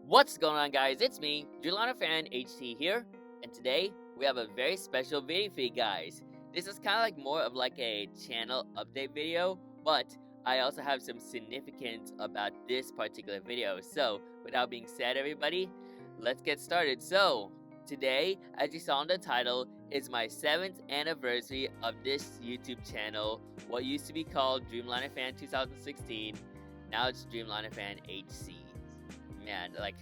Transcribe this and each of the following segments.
What's going on, guys? It's me, DreamlinerFanHC here, and today we have a very special video for you guys. This is kind of like more of like a channel update video, but I also have some significance about this particular video. So, without being said, everybody, let's get started. So, today, as you saw in the title, is my 7th anniversary of this YouTube channel, what used to be called DreamlinerFan 2016. Now it's DreamlinerFanHC. Man, like,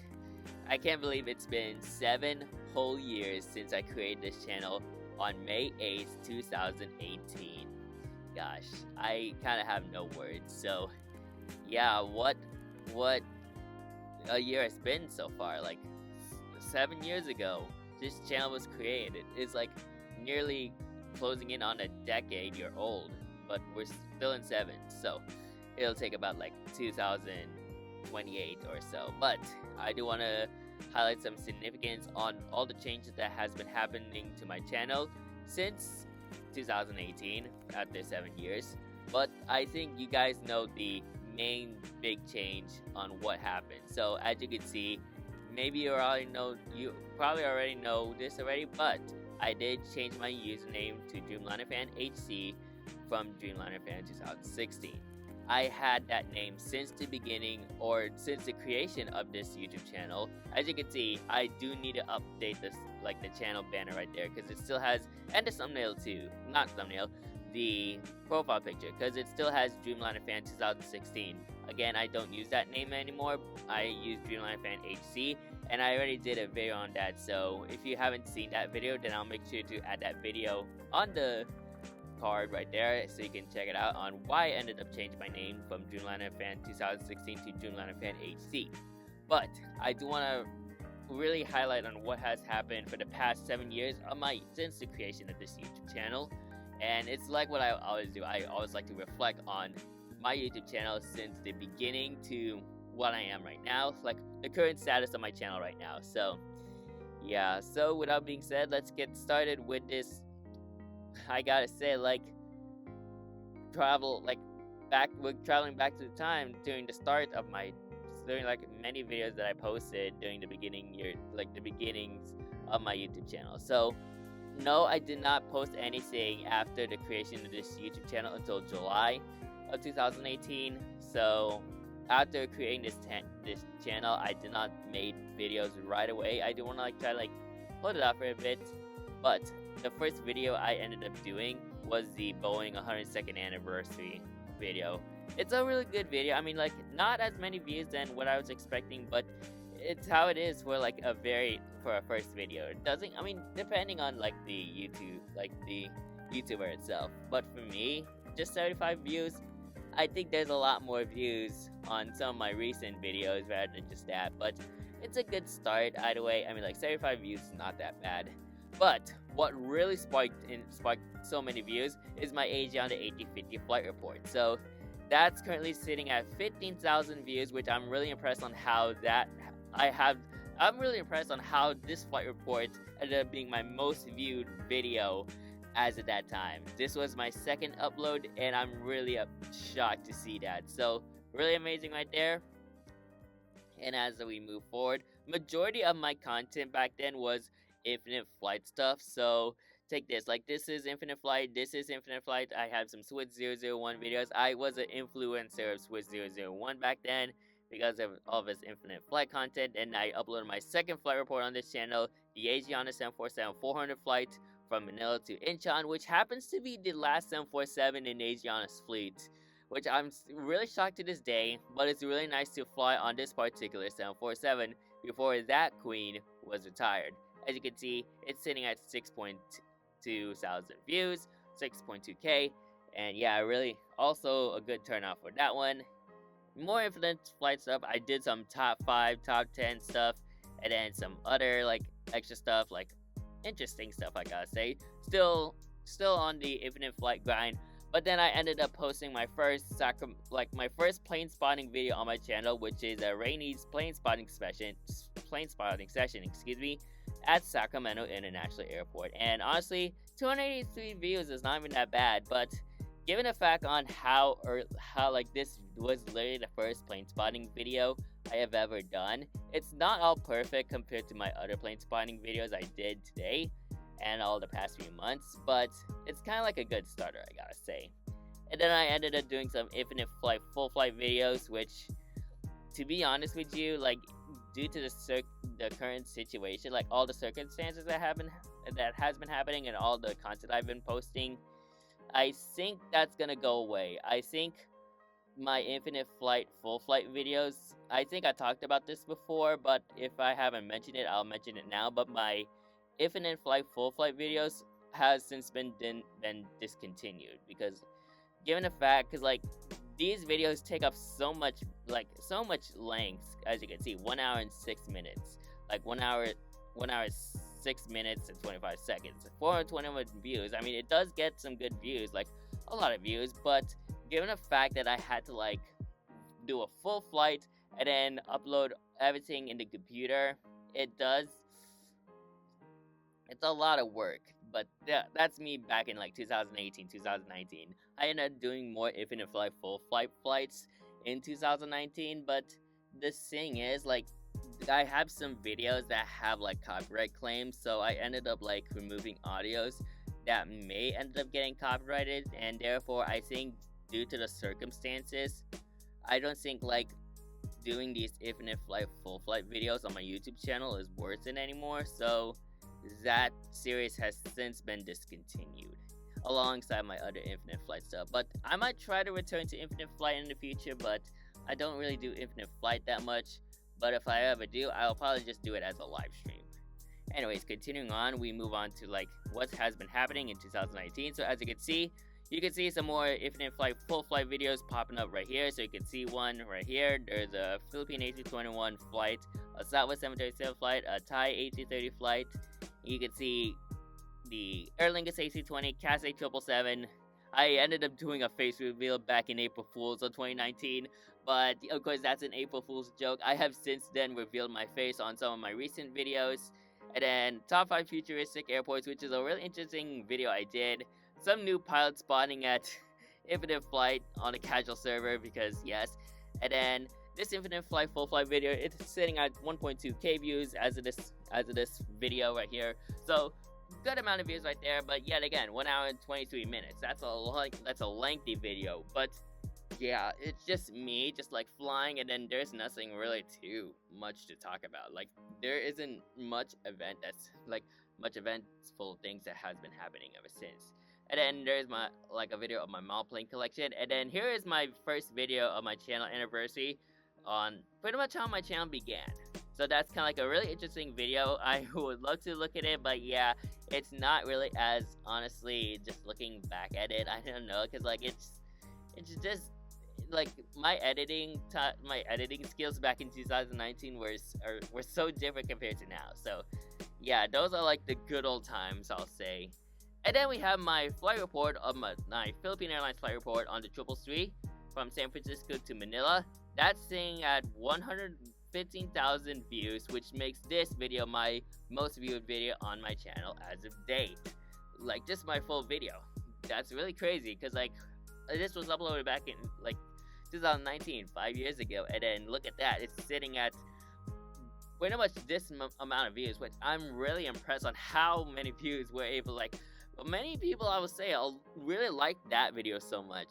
I can't believe it's been 7 whole years since I created this channel on May 8th, 2018. Gosh, I kind of have no words. So, yeah, what a year it's been so far. Like, 7 years ago, this channel was created. It's like nearly closing in on a decade year old, but we're still in 7, so it'll take about like 2028 or so. But I do want to highlight some significance on all the changes that has been happening to my channel since 2018 after 7 years. But I think you guys know the main big change on what happened. So as you can see, maybe you probably already know this already, but I did change my username to DreamlinerFanHC from DreamlinerFan 2016. I had that name since the beginning, or since the creation of this YouTube channel. As you can see, I do need to update this, like the channel banner right there, because it still has, and the thumbnail too, not thumbnail, the profile picture, because it still has DreamlinerFan 2016. Again, I don't use that name anymore. I use DreamlinerFanHC, and I already did a video on that. So if you haven't seen that video, then I'll make sure to add that video on the card right there, so you can check it out on why I ended up changing my name from DreamlinerFan 2016 to DreamlinerFanHC. But I do want to really highlight on what has happened for the past 7 years of since the creation of this YouTube channel. And it's like what I always do. I always like to reflect on my YouTube channel since the beginning to what I am right now, like the current status of my channel right now. So yeah, so without being said, let's get started with this. I gotta say, like, traveling back to the time during the start of during like many videos that I posted during the beginnings of my YouTube channel. So no, I did not post anything after the creation of this YouTube channel until July of 2018. So after creating this channel, I did not make videos right away. I do want to try to hold it up for a bit, but the first video I ended up doing was the Boeing 102nd anniversary video. It's a really good video. I mean, not as many views than what I was expecting, but it's how it is for for a first video. It doesn't, I mean, depending on the YouTuber itself. But for me, just 75 views. I think there's a lot more views on some of my recent videos rather than just that. But it's a good start either way. I mean, 75 views is not that bad. But what really sparked so many views is my AJ on the 8050 flight report. So that's currently sitting at 15,000 views, which I'm really impressed on how I'm really impressed on how this flight report ended up being my most viewed video as of that time. This was my second upload, and I'm really shocked to see that. So really amazing right there. And as we move forward, majority of my content back then was Infinite Flight stuff. So take this, this is Infinite Flight, this is Infinite Flight. I have some Switch001 videos. I was an influencer of Switch001 back then because of all of his Infinite Flight content, and I uploaded my second flight report on this channel, the Asiana 747-400 flight from Manila to Incheon, which happens to be the last 747 in Asiana's fleet, which I'm really shocked to this day, but it's really nice to fly on this particular 747 before that queen was retired. As you can see, it's sitting at 6.2 thousand views, 6.2k, and yeah, really also a good turnout for that one. More Infinite Flight stuff. I did some top 5, top 10 stuff, and then some other extra stuff, interesting stuff, I gotta say. Still on the Infinite Flight grind. But then I ended up posting my first plane spotting video on my channel, which is a Rainy's plane spotting session, at Sacramento International Airport. And honestly, 283 views is not even that bad, but given the fact on how this was literally the first plane spotting video I have ever done. It's not all perfect compared to my other plane spotting videos I did today and all the past few months, but it's kind of like a good starter, I gotta say. And then I ended up doing some infinite flight, full flight videos, which, to be honest with you, like, due to the current situation, like all the circumstances that has been happening and all the content I've been posting, I think that's gonna go away. I think my infinite flight full flight videos, I think I talked about this before, but if I haven't mentioned it, I'll mention it now. But my infinite flight full flight videos has since been discontinued, because given the fact, because like these videos take up so much length, as you can see, 1 hour and 6 minutes, like 1 hour 6 minutes and 25 seconds, 421 views. I mean, it does get some good views, like a lot of views, but given the fact that I had to like do a full flight and then upload everything in the computer, it's a lot of work. But yeah, that's me back in like 2018, 2019. I ended up doing more infinite flight full flight flights in 2019, but the thing is, like, I have some videos that have like copyright claims, so I ended up like removing audios that may end up getting copyrighted, and therefore I think, due to the circumstances, I don't think like doing these infinite flight full flight videos on my YouTube channel is worth it anymore. So that series has since been discontinued alongside my other infinite flight stuff. But I might try to return to infinite flight in the future, but I don't really do infinite flight that much. But if I ever do, I'll probably just do it as a live stream. Anyways, continuing on, we move on to like what has been happening in 2019. So as you can see some more infinite flight full flight videos popping up right here. So you can see one right here. There's a Philippine A321 flight, a Southwest 737 flight, a Thai A330 flight. You can see the Aer Lingus A320, CAS A777. I ended up doing a face reveal back in April Fool's of 2019, but of course that's an April Fool's joke. I have since then revealed my face on some of my recent videos. And then top 5 futuristic airports, which is a really interesting video I did. Some new pilot spotting at Infinite Flight on a casual server, because yes. And then this Infinite Flight full flight video, it's sitting at 1.2k views as of this video right here. So good amount of views right there, but yet again, 1 hour and 23 minutes. That's a lengthy video, but yeah, it's just me just like flying, and then there's nothing really too much to talk about. Like, there isn't much eventful things that has been happening ever since. And then there's a video of my mall plane collection, and then here is my first video of my channel anniversary on pretty much how my channel began. So that's kind of like a really interesting video. I would love to look at it, but yeah, it's not really as, honestly, just looking back at it, I don't know, because like it's just like my editing skills back in 2019 were so different compared to now. So yeah, those are like the good old times, I'll say. And then we have my flight report of my Philippine Airlines flight report on the 333 from San Francisco to Manila. That's sitting at 115,000 views, which makes this video my most viewed video on my channel as of date. Like, just my full video. That's really crazy, because like this was uploaded back in like 2019, 5 years ago, and then look at that, it's sitting at pretty much this amount of views, which I'm really impressed on how many views we're able, like, many people, I would say, really like that video so much.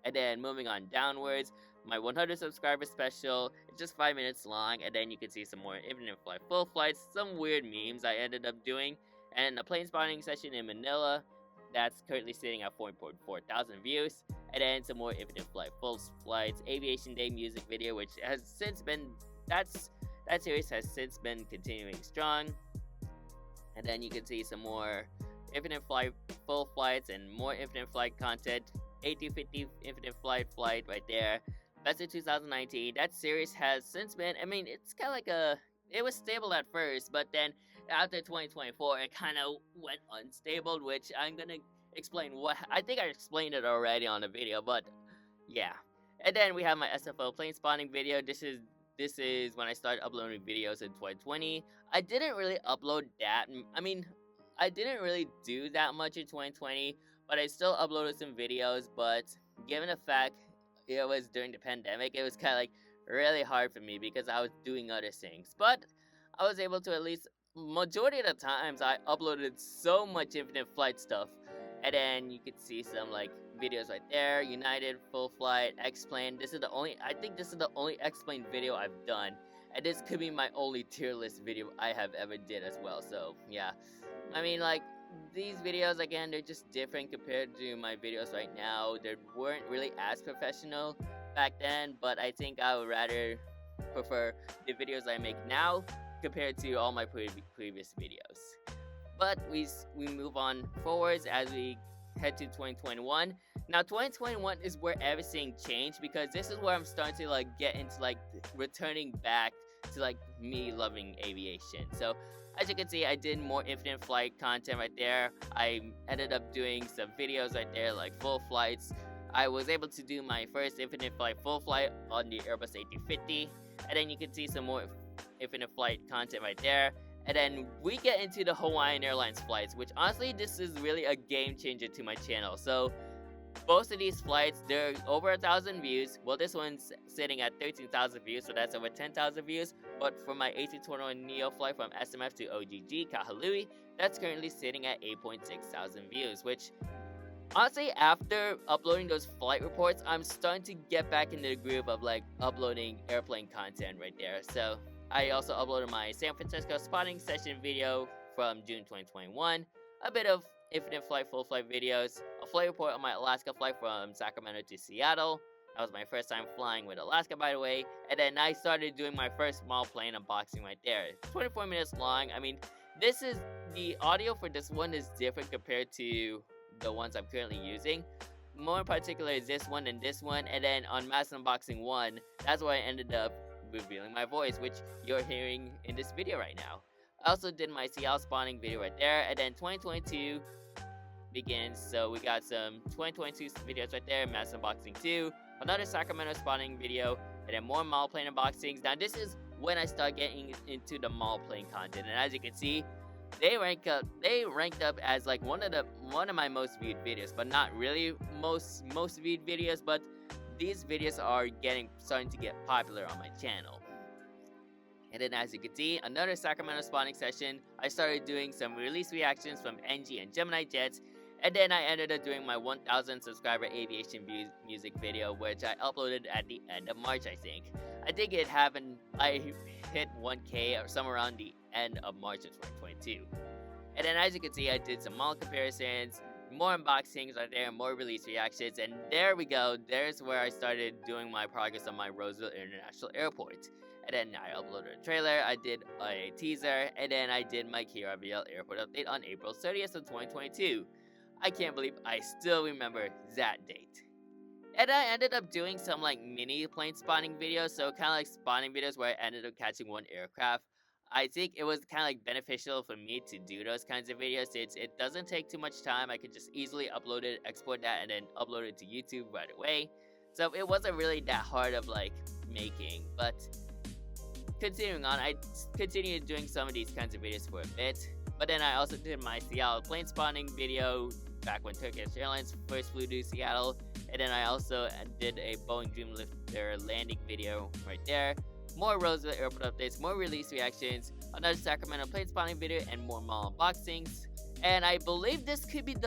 And then moving on downwards, my 100 subscriber special, it's just 5 minutes long, and then you can see some more infinite flight full flights, some weird memes I ended up doing, and a plane spotting session in Manila, that's currently sitting at 4.4 thousand views, and then some more infinite flight full flights, aviation day music video, which has since been, that series has since been continuing strong. And then you can see some more infinite flight full flights and more infinite flight content. A250 infinite flight right there. That's in 2019. That series has since been, I mean, it's kind of like it was stable at first, but then after 2024, it kind of went unstable, which I'm gonna explain what, I think I explained it already on the video, but yeah. And then we have my SFO plane spotting video. This is when I started uploading videos in 2020. I didn't really upload that, I mean, I didn't really do that much in 2020, but I still uploaded some videos. But given the fact it was during the pandemic, it was kind of like really hard for me because I was doing other things. But I was able to, at least majority of the times, I uploaded so much Infinite Flight stuff. And then you could see some like videos right there. United, Full Flight, X-Plane. I think this is the only X-Plane video I've done. And this could be my only tier list video I have ever did as well. So yeah, I mean, like, these videos, again, they're just different compared to my videos right now. They weren't really as professional back then, but I think I would rather prefer the videos I make now compared to all my previous videos. But we move on forwards as we head to 2021. Now 2021 is where everything changed, because this is where I'm starting to like get into like returning back to like me loving aviation. So as you can see, I did more Infinite Flight content right there. I ended up doing some videos right there, like full flights. I was able to do my first Infinite Flight full flight on the Airbus A350, and then you can see some more Infinite Flight content right there. And then we get into the Hawaiian Airlines flights, which honestly, this is really a game changer to my channel. So both of these flights, they're over 1,000 views. Well, this one's sitting at 13,000 views, so that's over 10,000 views. But for my A321neo flight from SMF to OGG, Kahului, that's currently sitting at 8.6 thousand views, which honestly, after uploading those flight reports, I'm starting to get back into the groove of like uploading airplane content right there. So I also uploaded my San Francisco spotting session video from June 2021, a bit of Infinite Flight full flight videos, a flight report on my Alaska flight from Sacramento to Seattle. That was my first time flying with Alaska, by the way. And then I started doing my first small plane unboxing right there. 24 minutes long. I mean, the audio for this one is different compared to the ones I'm currently using. More in particular is this one and this one. And then on Mass Unboxing 1, that's where I ended up revealing my voice, which you're hearing in this video right now. I also did my Seattle spawning video right there, and then 2022 begins, so we got some 2022 videos right there, Mass Unboxing 2, another Sacramento spawning video, and then more mall plane unboxings. Now this is when I start getting into the mall plane content, and as you can see, they ranked up as like one of my most viewed videos, but not really most viewed videos, but these videos are starting to get popular on my channel. And then as you can see, another Sacramento spawning session, I started doing some release reactions from NG and Gemini jets, and then I ended up doing my 1,000 subscriber aviation music video, which I uploaded at the end of March, I think. I think I hit 1K or somewhere around the end of March of 2022. And then as you can see, I did some mall comparisons, more unboxings right there, more release reactions, and there we go. There's where I started doing my progress on my Roseville International Airport. And then I uploaded a trailer, I did a teaser, and then I did my KRBL airport update on April 30th of 2022. I can't believe I still remember that date. And I ended up doing some like mini plane spawning videos, so kind of like spawning videos where I ended up catching one aircraft. I think it was kind of like beneficial for me to do those kinds of videos. It doesn't take too much time. I could just easily upload it, export that, and then upload it to YouTube right away. So it wasn't really that hard of like making, but continuing on, I continued doing some of these kinds of videos for a bit, but then I also did my Seattle plane spawning video back when Turkish Airlines first flew to Seattle, and then I also did a Boeing Dreamliner landing video right there, more Roseville airport updates, more release reactions, another Sacramento plane spawning video, and more mall unboxings. And I believe this could be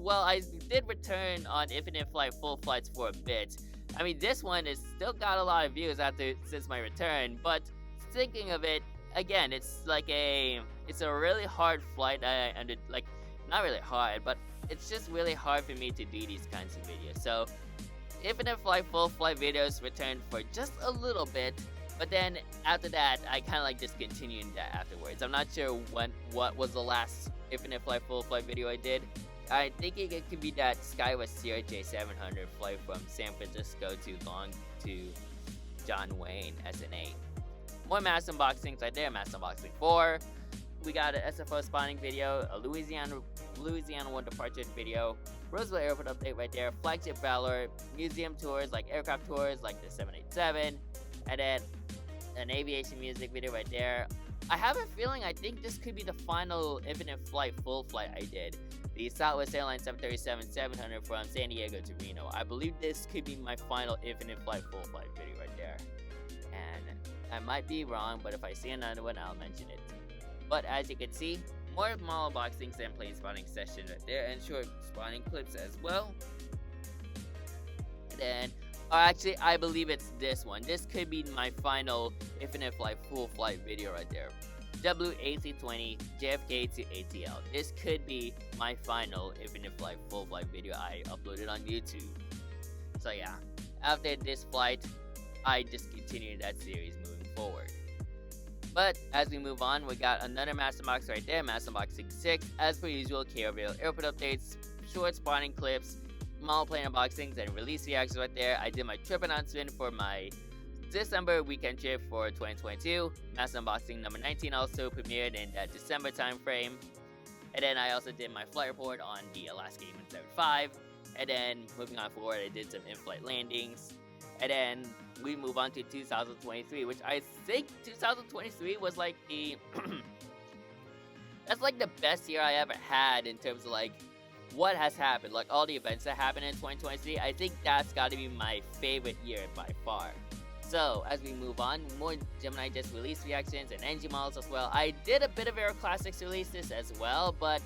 I did return on Infinite Flight full flights for a bit. I mean, this one is still got a lot of views since my return, but thinking of it again, it's a really hard flight. Not really hard, but it's just really hard for me to do these kinds of videos. So Infinite Flight full flight videos returned for just a little bit, but then after that I kind of like discontinued that afterwards. I'm not sure what was the last Infinite Flight full flight video I did. I'm thinking it could be that Skywest Sierra J700 flight from San Francisco to John Wayne SNA. More mass unboxings right there, Mass Unboxing 4. We got an SFO spawning video, a Louisiana 1 departure video, Roseville Airport update right there, flagship Valor, museum tours like aircraft tours like the 787, and then an aviation music video right there. I have a feeling I think this could be the final Infinite Flight full flight I did. The Southwest Airlines 737-700 from San Diego to Reno. I believe this could be my final Infinite Flight full flight video right there. and I might be wrong, but if I see another one, I'll mention it. But as you can see, more small unboxings and plane spotting sessions right there, and short spotting clips as well. And then, actually, I believe it's this one. This could be my final Infinite Flight full flight video right there. WAC20 JFK to ATL. This could be my final Infinite Flight full flight video I uploaded on YouTube. So yeah, after this flight, I just continued that series moving forward. But as we move on, we got another Master Box right there, Master Box 66. As per usual, KRVL airport updates, short spotting clips, small plane unboxings, and release reactions right there. I did my trip announcement for my December weekend trip for 2022. Master Unboxing number 19 also premiered in that December time frame. And then I also did my flight report on the Alaska E-175. And then moving on forward, I did some in-flight landings. And then we move on to 2023, which I think 2023 was like the that's like the best year I ever had in terms of like what has happened, like all the events that happened in 2023. I think that's got to be my favorite year by far. So as we move on, more Gemini just released reactions and NG models as well. I did a bit of Aero Classics releases as well, but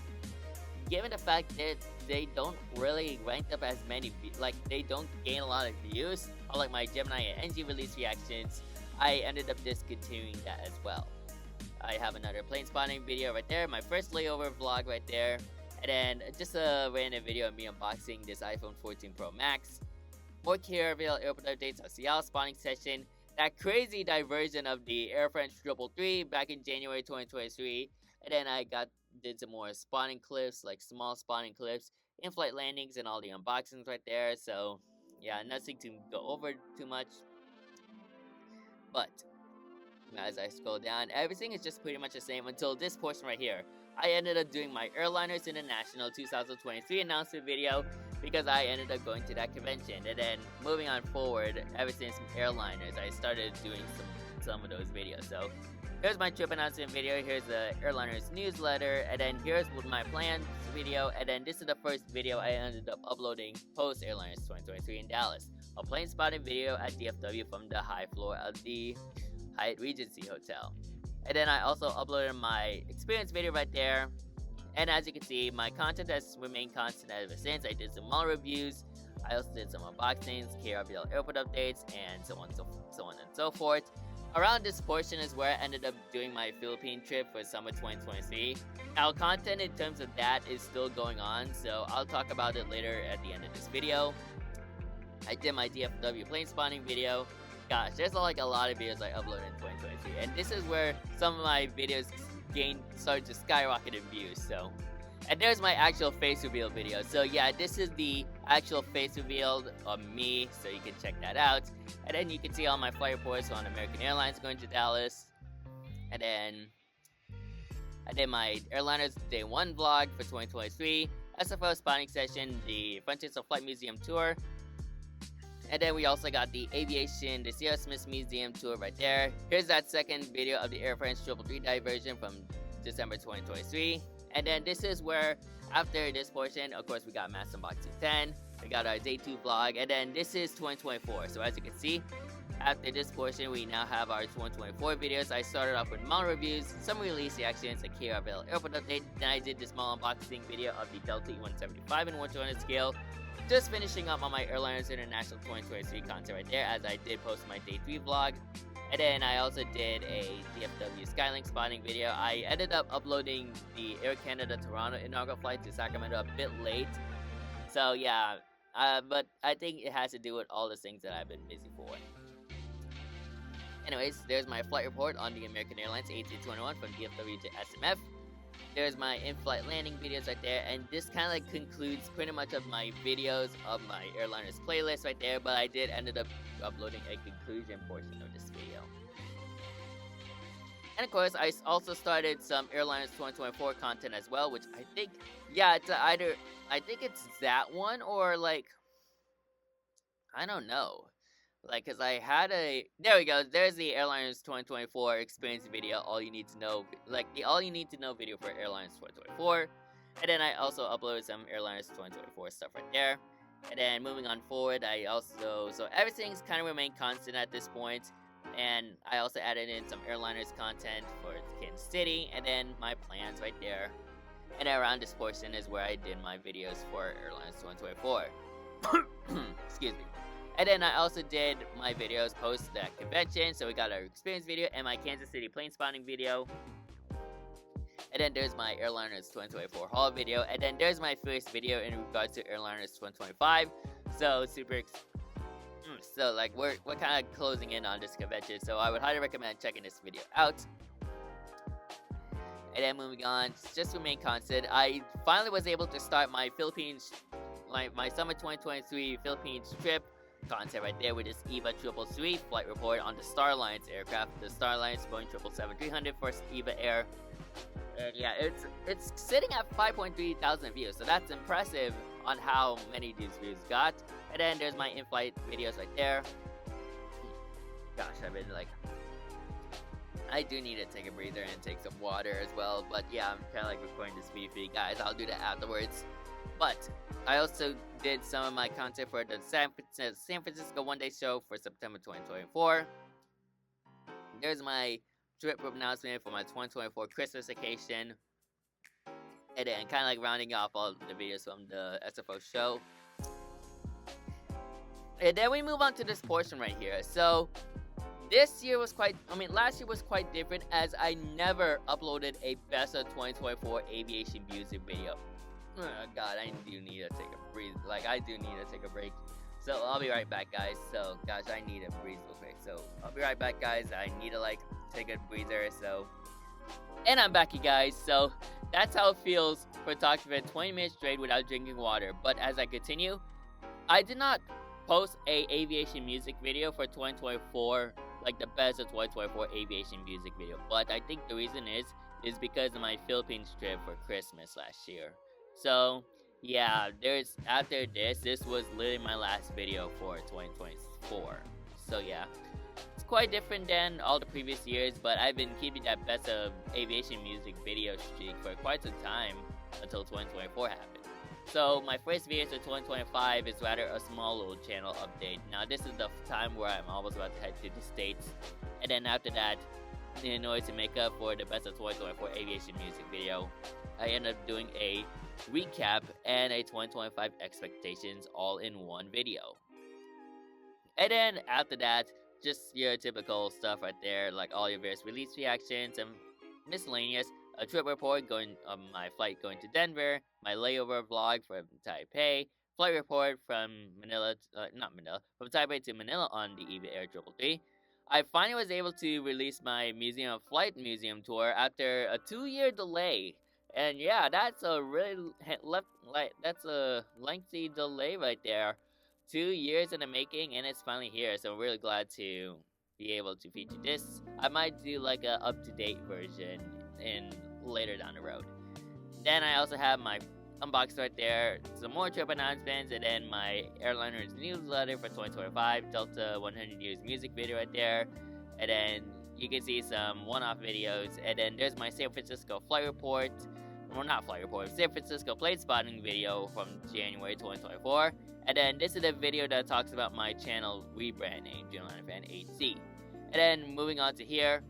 given the fact that they don't really rank up as many, like they don't gain a lot of views, unlike my Gemini and NG release reactions, I ended up discontinuing that as well. I have another plane spotting video right there, my first layover vlog right there, and then just a random video of me unboxing this iPhone 14 Pro Max. More KRVL airport updates, a Seattle spotting session, that crazy diversion of the Air France 333 back in January 2023, and then I did some more spotting clips, like small spotting clips, in-flight landings, and all the unboxings right there. So yeah, nothing to go over too much. But as I scroll down, everything is just pretty much the same until this portion right here. I ended up doing my Airliners International 2023 announcement video because I ended up going to that convention. And then moving on forward, ever since Airliners, I started doing some of those videos. So here's my trip announcement video, here's the Airliners newsletter, and then here's my plans video, and then this is the first video I ended up uploading post Airliners 2023 in Dallas. A plane spotting video at DFW from the high floor of the Hyatt Regency Hotel. And then I also uploaded my experience video right there. And as you can see, my content has remained constant ever since. I did some mall reviews, I also did some unboxings, KRVL airport updates, and so on and so forth. Around this portion is where I ended up doing my Philippine trip for summer 2023. Now, content in terms of that is still going on, so I'll talk about it later at the end of this video. I did my DFW plane spotting video. Gosh, there's like a lot of videos I uploaded in 2023, and this is where some of my videos started to skyrocket in views. So, and there's my actual face reveal video. So yeah, this is the actual face reveal of me, so you can check that out. And then you can see all my flight reports on American Airlines going to Dallas. And then I did my Airliners Day 1 vlog for 2023, SFO spotting session, the Frontiers of Flight Museum tour. And then we also got the Aviation, the Sierra Smith Museum tour right there. Here's that second video of the Air France 333 diversion from December 2023. And then this is where, after this portion, of course, we got Master Unboxing 10. We got our Day 2 vlog. And then this is 2024. So as you can see, after this portion, we now have our 2024 videos. I started off with mall reviews, some release reactions, a KRVL airport update. Then I did this small unboxing video of the Delta E-175 in 1/200 scale. Just finishing up on my Airliners International 2023 content right there, as I did post my Day 3 vlog. And then I also did a DFW Skylink spotting video. I ended up uploading the Air Canada Toronto inaugural flight to Sacramento a bit late. So yeah, but I think it has to do with all the things that I've been busy for. Anyways, there's my flight report on the American Airlines A321 from DFW to SMF. There's my in-flight landing videos right there, and this kind of like concludes pretty much of my videos of my Airliners playlist right there, but I did ended up uploading a conclusion portion of this video. And of course, I also started some Airliners 2024 content as well, which I think, yeah, it's either, I think it's that one, or like, I don't know. Like, cause I had there we go, there's the Airliners 2024 experience video, all you need to know, like the all you need to know video for Airliners 2024, and then I also uploaded some Airliners 2024 stuff right there, and then moving on forward, I also, so everything's kind of remained constant at this point. And I also added in some airliners content for Kansas City, and then my plans right there. And around this portion is where I did my videos for Airlines 2024. Excuse me. And then I also did my videos post that convention. So we got our experience video and my Kansas City plane spotting video. And then there's my Airliners 2024 haul video. And then there's my first video in regards to Airliners 2025. So so like we're kind of closing in on this convention. So I would highly recommend checking this video out. And then moving on, just remain constant. I finally was able to start my Philippines, my summer 2023 Philippines trip content right there with this EVA 333 flight report on the Star Alliance aircraft, the Star Alliance Boeing 777-300 first EVA Air. And yeah, it's sitting at 5.3 thousand views, so that's impressive on how many these views got. And then there's my in-flight videos right there. Gosh, I've been like, I do need to take a breather and take some water as well. But yeah, I'm kind of like recording this video for you guys. I'll do that afterwards. But I also did some of my content for the San Francisco one-day show for September 2024. There's my trip announcement for my 2024 Christmas vacation. And then kind of like rounding off all the videos from the SFO show. And then we move on to this portion right here. So last year was quite different, as I never uploaded a best of 2024 aviation music video. Oh god, I do need to take a breathe. I do need to take a break. So I'll be right back, guys. So gosh, I need to breathe real quick. So I'll be right back, guys. I need to take a breather. So, and I'm back, you guys. So that's how it feels for talking for 20 minutes straight without drinking water. But as I continue, I did not post a aviation music video for 2024, like the best of 2024 aviation music video. But I think the reason is because of my Philippines trip for Christmas last year. So yeah, after this was literally my last video for 2024. So yeah, it's quite different than all the previous years, but I've been keeping that best of aviation music video streak for quite some time until 2024 happened. So my first video for 2025 is rather a small little channel update. Now this is the time where I'm almost about to head to the States, and then after that, in order to make up for the best of 2024 aviation music video, I end up doing a recap and a 2025 expectations all in one video. And then after that, just your typical stuff right there, like all your various release reactions and miscellaneous, a trip report my flight going to Denver, my layover vlog from Taipei, flight report from from Taipei to Manila on the EVA Air 333. I finally was able to release my museum flight museum tour after a 2-year delay. And yeah, that's a lengthy delay right there. 2 years in the making, and it's finally here. So I'm really glad to be able to feature this. I might do like a up-to-date version later down the road. Then I also have my unbox right there, some more trip announcements, and then my airliners newsletter for 2025, Delta 100 Years music video right there. And then you can see some one-off videos. And then there's my San Francisco flight report. Well, not flight report, San Francisco plane spotting video from January 2024. And then this is a video that talks about my channel rebrand name, DreamlinerFanHC. And then moving on to here,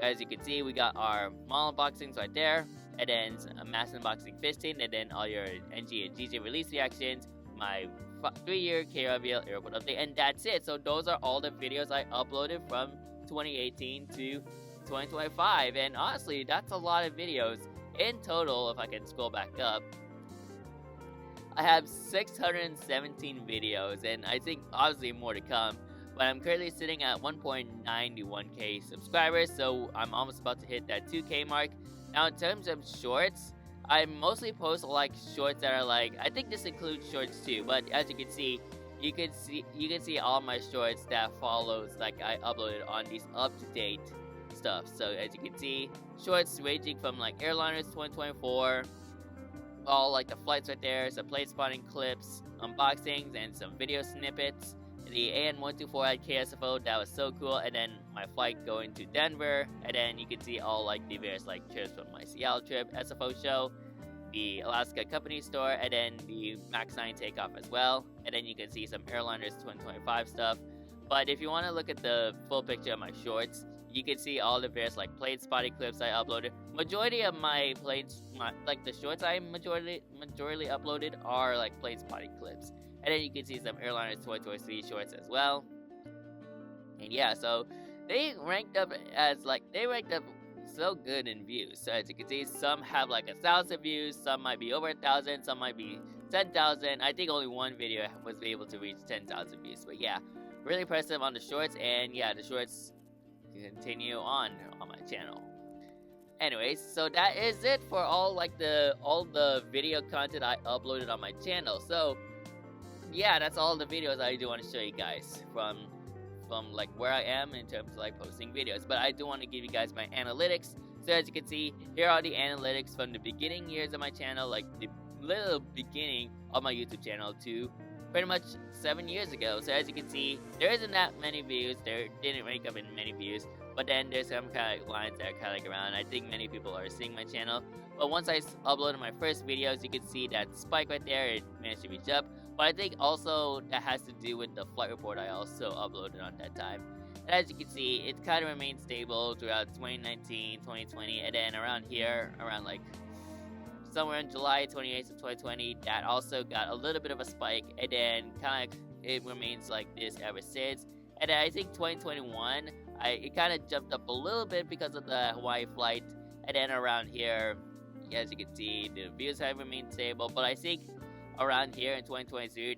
as you can see, we got our mall unboxings right there. And then a mass unboxing 15, and then all your NG and GJ release reactions, my 3-year K-Reveal airport update, and that's it. So those are all the videos I uploaded from 2018 to 2025. And honestly, that's a lot of videos. In total, if I can scroll back up, I have 617 videos, and I think obviously more to come. But I'm currently sitting at 1.91k subscribers, so I'm almost about to hit that 2k mark. Now, in terms of shorts, I mostly post shorts that are I think this includes shorts too. But as you can see, you can see all my shorts that follows I uploaded on these up-to-date stuff. So as you can see, shorts ranging from airliners 2024, all the flights right there, some plane spotting clips, unboxings, and some video snippets. The AN124 at KSFO, that was so cool. And then my flight going to Denver, and then you can see all the various trips from my Seattle trip, SFO show, the Alaska company store, and then the MAX 9 takeoff as well. And then you can see some airliners 2025 stuff. But if you want to look at the full picture of my shorts, you can see all the various like plane spotting clips I uploaded. Majority of my like the shorts I majority uploaded are like plane spotting clips. And then you can see some Airliners 2023 shorts as well. And yeah, so they ranked up so good in views. So as you can see, some have like 1,000 views, some might be over 1,000, some might be 10,000. I think only one video was able to reach 10,000 views. But yeah, really impressive on the shorts, and yeah, the shorts continue on my channel. Anyways, so that is it for all the video content I uploaded on my channel. So yeah, that's all the videos I do want to show you guys from like where I am in terms of like posting videos. But I do want to give you guys my analytics. So as you can see, here are the analytics from the beginning years of my channel, like the little beginning of my YouTube channel to pretty much 7 years ago. So as you can see, there isn't that many views. There didn't rank up in many views. But then there's some kind of lines that are kind of like around. I think many people are seeing my channel. But once I uploaded my first videos, you can see that spike right there. It managed to reach up. But I think also that has to do with the flight report I also uploaded on that time. And as you can see, it kind of remained stable throughout 2019, 2020, and then around here, around like somewhere in July 28th of 2020, that also got a little bit of a spike, and then kind of it remains like this ever since. And then I think 2021, it kind of jumped up a little bit because of the Hawaii flight, and then around here, as you can see, the views have remained stable. But I think around here in 2022,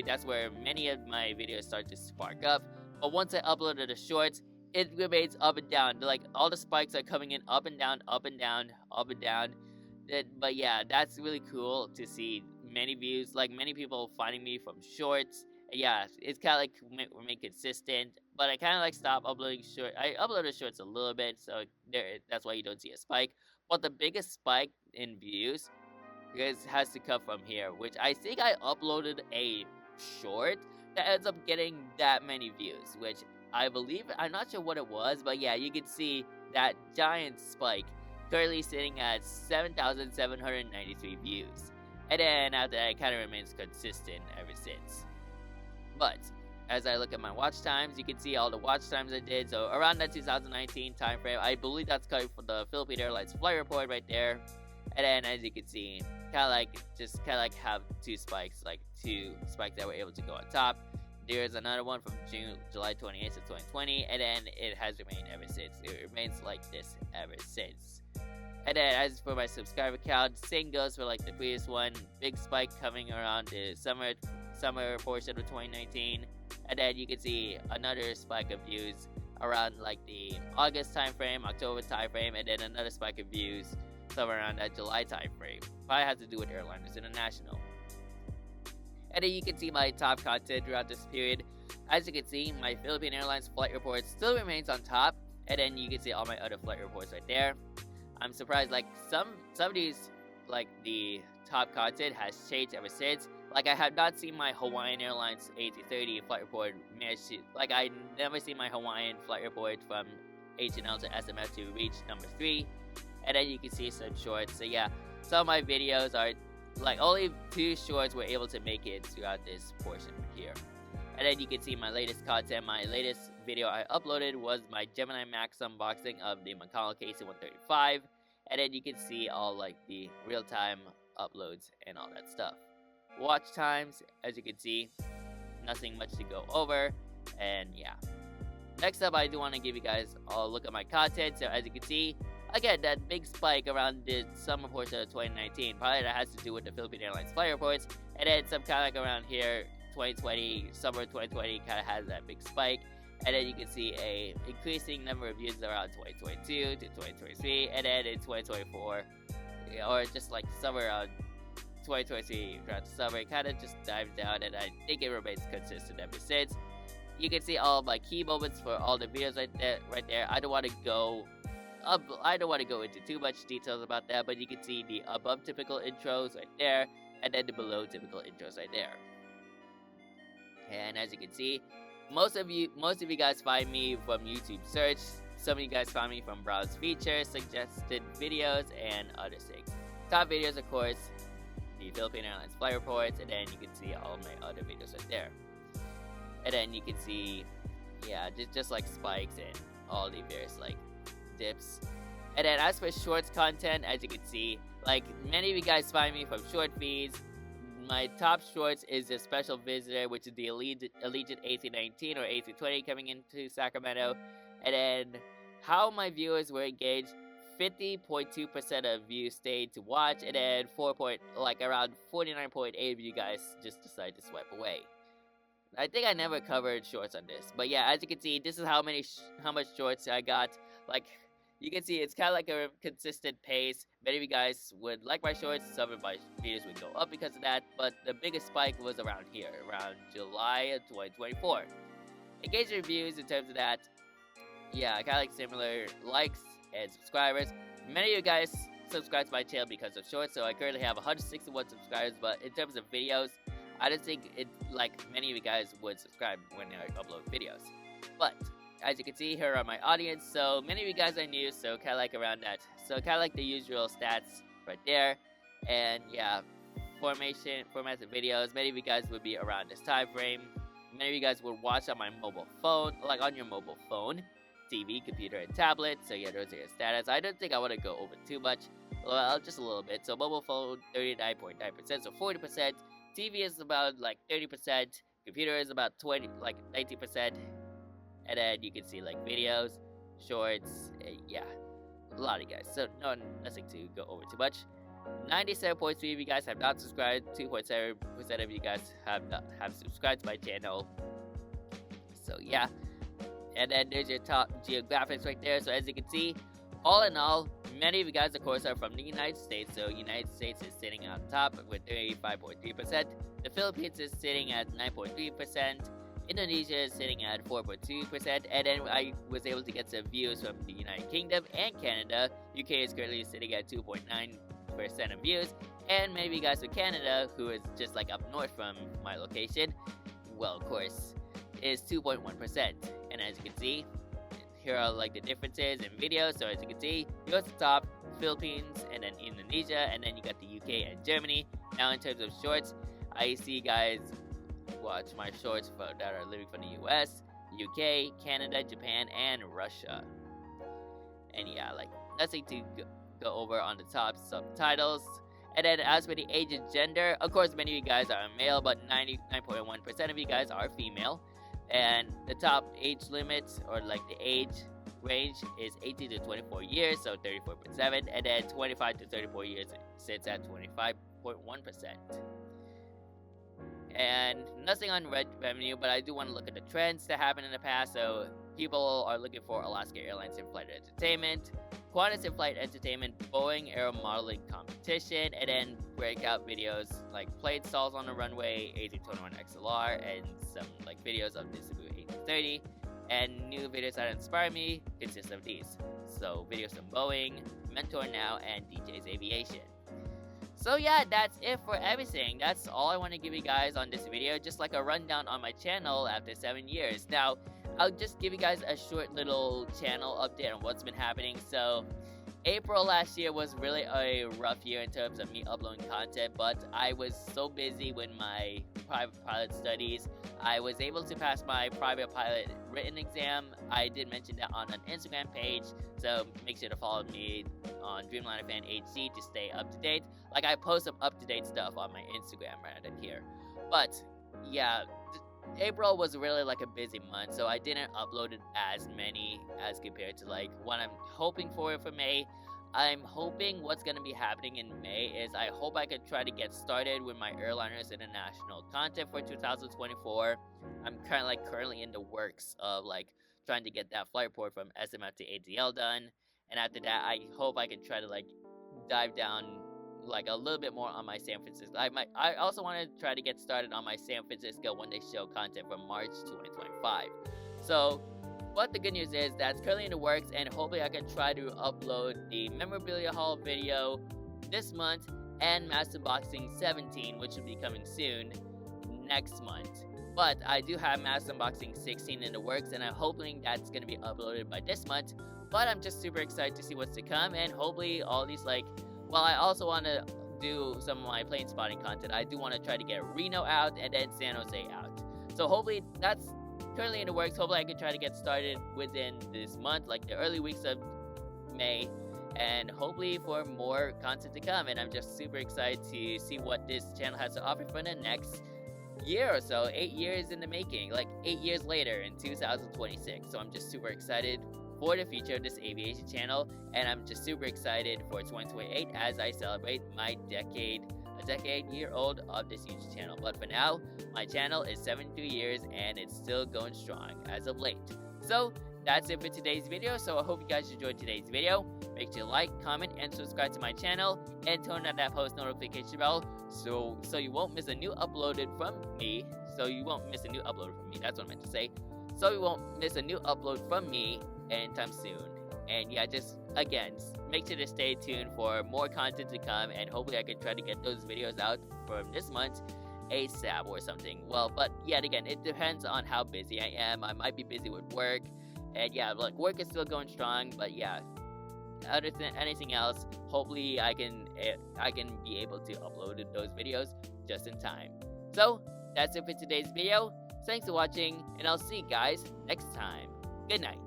that's where many of my videos start to spark up. But once I uploaded the shorts, it remains up and down. Like all the spikes are coming in up and down, up and down, up and down. But yeah, that's really cool to see many views, like many people finding me from shorts. Yeah, it's kind of like remain consistent, but I kind of like stop uploading shorts. I uploaded shorts a little bit, so that's why you don't see a spike. But the biggest spike in views has to come from here, which I think I uploaded a short that ends up getting that many views, which I believe, I'm not sure what it was, but yeah, you can see that giant spike currently sitting at 7,793 views. And then after that, it kind of remains consistent ever since. But as I look at my watch times, you can see all the watch times I did. So around that 2019 time frame, I believe that's coming from the Philippine Airlines flight report right there. And then as you can see, kind of like have two spikes that were able to go on top. There's another one from July 28th of 2020, and then it has remained ever since. It remains like this ever since. And then as for my subscriber count, same goes for like the previous one. Big spike coming around the summer portion of 2019, and then you can see another spike of views around like the August time frame, October time frame, and then another spike of views somewhere around that July time frame. Probably has to do with Airliners International. And then you can see my top content throughout this period. As you can see, my Philippine Airlines flight report still remains on top, and then you can see all my other flight reports right there. I'm surprised, like some of these, like the top content has changed ever since. Like I have not seen my Hawaiian Airlines A330 flight report manage to, like I never seen my Hawaiian flight report from HNL to SMF to reach number 3. And then you can see some shorts. So yeah, some of my videos are like only 2 shorts were able to make it throughout this portion here. And then you can see my latest content. My latest video I uploaded was my Gemini Max unboxing of the McConnell KC-135. And then you can see all like the real-time uploads and all that stuff. Watch times, as you can see, nothing much to go over. And yeah, next up I do want to give you guys a look at my content. So as you can see, again, that big spike around the summer portion of 2019, probably that has to do with the Philippine Airlines flight reports. And then some kind of like around here, 2020, summer 2020 kind of has that big spike. And then you can see a increasing number of views around 2022 to 2023, and then in 2024, or just like somewhere around 2023 around the summer, it kind of just dives down, and I think it remains consistent ever since. You can see all of my key moments for all the videos right there. I don't want to go into too much details about that, but you can see the above typical intros right there, and then the below typical intros right there. And as you can see, most of you guys find me from YouTube search. Some of you guys find me from browse features, suggested videos, and other things. Top videos, of course, the Philippine Airlines flight reports, and then you can see all my other videos right there. and then you can see, yeah, just like spikes and all the various like dips. And then as for shorts content, as you can see, like many of you guys find me from short feeds. My top shorts is a special visitor, which is the Allegiant AC-19 or AC-20 coming into Sacramento. And then how my viewers were engaged, 50.2% of views stayed to watch, and then around 49.8 of you guys just decided to swipe away. I think I never covered shorts on this, but yeah, as you can see, this is how much shorts I got. Like, you can see it's kind of like a consistent pace. Many of you guys would like my shorts, some of my videos would go up because of that, but the biggest spike was around here, around July of 2024. Engagement reviews in terms of that, yeah, kind of like similar likes and subscribers. Many of you guys subscribe to my channel because of shorts, so I currently have 161 subscribers, but in terms of videos, I don't think like many of you guys would subscribe when I upload videos. But as you can see, here are my audience. So many of you guys are new, so kind of like around that. So kind of like the usual stats right there. And yeah, formats of videos. Many of you guys would be around this time frame. Many of you guys would watch on my mobile phone, like on your mobile phone, TV, computer, and tablet. So yeah, those are your status. I don't think I want to go over too much. Well, just a little bit. So mobile phone, 39.9%, so 40%. TV is about like 30%. Computer is about 19%. And then you can see like videos, shorts, yeah, a lot of you guys. So nothing to go over too much. 97.3 of you guys have not subscribed. 2.7% of you guys have subscribed to my channel. So yeah, and then there's your top geographics right there. So as you can see, all in all, many of you guys, of course, are from the United States. So United States is sitting on top with 35.3%. The Philippines is sitting at 9.3%. Indonesia is sitting at 4.2%, and then I was able to get some views from the United Kingdom and Canada. UK is currently sitting at 2.9% of views, and maybe you guys from Canada, who is just like up north from my location, well, of course, is 2.1%. And as you can see, here are like the differences in videos. So as you can see, US the top, Philippines, and then Indonesia, and then you got the UK and Germany. Now in terms of shorts, I see guys watch my shorts that are living from the US, UK, Canada, Japan, and Russia. And yeah, like nothing to go over on the top subtitles. And then as for the age and gender, of course many of you guys are male, but 99.1% of you guys are female. And the top age limit, or like the age range, is 18 to 24 years, so 34.7%, and then 25 to 34 years sits at 25.1%. And nothing on revenue, but I do want to look at the trends that happened in the past. So people are looking for Alaska Airlines in-flight entertainment, Qantas in-flight entertainment, Boeing aero modeling competition, and then breakout videos like plane stalls on the runway, A321XLR, and some like videos of the Cebu A330. And new videos that inspire me consist of these. So videos from Boeing, Mentor Now, and DJ's Aviation. So yeah, that's it for everything. That's all I want to give you guys on this video, just like a rundown on my channel after 7 years. Now, I'll just give you guys a short little channel update on what's been happening. So, April last year was really a rough year in terms of me uploading content, but I was so busy with my private pilot studies. I was able to pass my private pilot written exam. I did mention that on an Instagram page, so make sure to follow me on DreamlinerFanHC to stay up to date. Like, I post some up-to-date stuff on my Instagram rather than here. But yeah, April was really like a busy month, so I didn't upload it as many as compared to like what I'm hoping for May. I'm hoping what's going to be happening in May is I hope I can try to get started with my Airliners International content for 2024. I'm kind of like currently in the works of like trying to get that flight report from SMF to ATL done, and after that I hope I can try to like dive down like a little bit more on my San Francisco. I also want to try to get started on my San Francisco one day show content from March 2025. So, but the good news is that's currently in the works, and hopefully I can try to upload the memorabilia haul video this month and Master Boxing 17, which will be coming soon next month. But I do have Master Boxing 16 in the works, and I'm hoping that's going to be uploaded by this month. But I'm just super excited to see what's to come, and hopefully all these well, I also want to do some of my plane spotting content. I do want to try to get Reno out and then San Jose out. So hopefully that's currently in the works. Hopefully I can try to get started within this month, like the early weeks of May, and hopefully for more content to come. And I'm just super excited to see what this channel has to offer for the next year or so. 8 years in the making, like 8 years later in 2026. So I'm just super excited for the future of this aviation channel, and I'm just super excited for 2028 as I celebrate my decade-year-old of this YouTube channel. But for now, my channel is 73 years and it's still going strong as of late. So that's it for today's video. So I hope you guys enjoyed today's video. Make sure to like, comment, and subscribe to my channel, and turn on that post notification bell so you won't miss a new uploaded from me. That's what I meant to say. So you won't miss a new upload from me anytime soon. And yeah, just again, make sure to stay tuned for more content to come, and hopefully I can try to get those videos out from this month ASAP or something. Well, but yet again, it depends on how busy I am. I might be busy with work, and yeah, like work is still going strong, but yeah, other than anything else, hopefully I can be able to upload those videos just in time. So that's it for today's video. Thanks for watching, and I'll see you guys next time. Good night.